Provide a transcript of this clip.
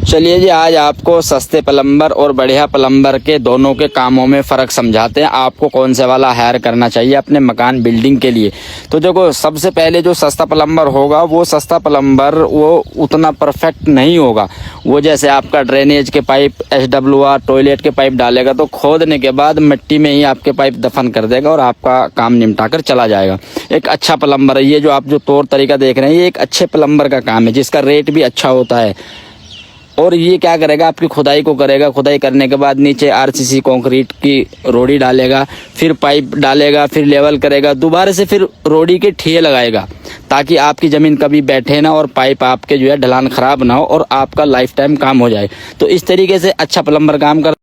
चलिए जी, आज आपको सस्ते प्लम्बर और बढ़िया प्लम्बर के दोनों के कामों में फ़र्क समझाते हैं। आपको कौन से वाला हायर करना चाहिए अपने मकान बिल्डिंग के लिए। तो देखो, सबसे पहले जो सस्ता प्लम्बर होगा वो सस्ता प्लम्बर वो उतना परफेक्ट नहीं होगा। वो जैसे आपका ड्रेनेज के पाइप, SWR टॉयलेट के पाइप डालेगा तो खोदने के बाद मिट्टी में ही आपके पाइप दफन कर देगा और आपका काम निपटा कर चला जाएगा। एक अच्छा प्लम्बर है, ये जो आप जो तौर तरीका देख रहे हैं, ये एक अच्छे प्लम्बर का काम है जिसका रेट भी अच्छा होता है। और ये क्या करेगा, आपकी खुदाई को करेगा, खुदाई करने के बाद नीचे RCC कंक्रीट की रोड़ी डालेगा, फिर पाइप डालेगा, फिर लेवल करेगा, दोबारा से फिर रोड़ी के ठिये लगाएगा ताकि आपकी ज़मीन कभी बैठे ना और पाइप आपके जो है ढलान ख़राब ना हो और आपका लाइफ टाइम काम हो जाए। तो इस तरीके से अच्छा प्लम्बर काम कर